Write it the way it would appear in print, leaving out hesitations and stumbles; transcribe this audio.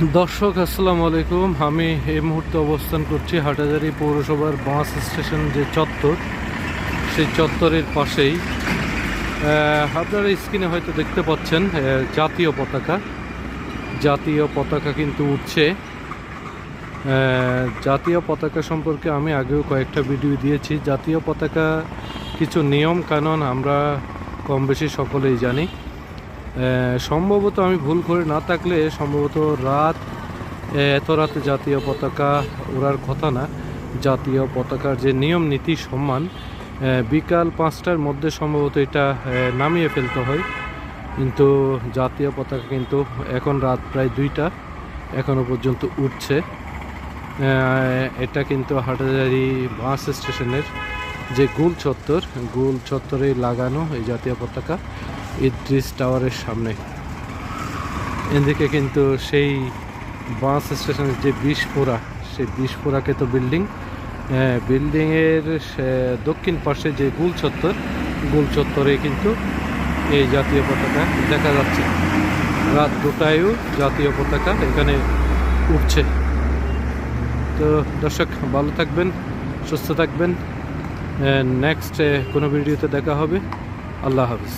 দর্শক আসসালামু আলাইকুম। আমি এই মুহূর্তে অবস্থান করছি হাটহাজারী পৌরসভার বাস স্টেশন যে চত্বর, সেই চত্বরের পাশেই আপনারা স্ক্রিনে হয়তো দেখতে পাচ্ছেন জাতীয় পতাকা কিন্তু উঠছে। জাতীয় পতাকা সম্পর্কে আমি আগেও কয়েকটা ভিডিও দিয়েছি। জাতীয় পতাকা কিছু নিয়ম কানুন আমরা কম বেশি সকলেই জানি। সম্ভবত আমি ভুল করে না থাকলে সম্ভবত এত রাতে জাতীয় পতাকা ওড়ার কথা না। জাতীয় পতাকার যে নিয়ম নীতি সম্মান বিকাল 5টার মধ্যে সম্ভবত এটা নামিয়ে ফেলতে হয়, কিন্তু জাতীয় পতাকা কিন্তু এখন রাত প্রায় 2টা এখনও পর্যন্ত উঠছে। এটা কিন্তু হাটহাজারী বাস স্টেশনের যে গোল চত্বরে লাগানো এই জাতীয় পতাকা ইদ্রিস টাওয়ারের সামনে। এদিকে কিন্তু সেই বাস স্টেশনের যে বিশপুরা, সেই বিশপুরাকে তো বিল্ডিংয়ের দক্ষিণ পাশে যে গোল চত্বরে কিন্তু এই জাতীয় পতাকা দেখা যাচ্ছে। রাত 2টায়ও জাতীয় পতাকা এখানে উঠছে। তো দর্শক ভালো থাকবেন, সুস্থ থাকবেন। নেক্সট কোনো ভিডিওতে দেখা হবে। আল্লাহ হাফিজ।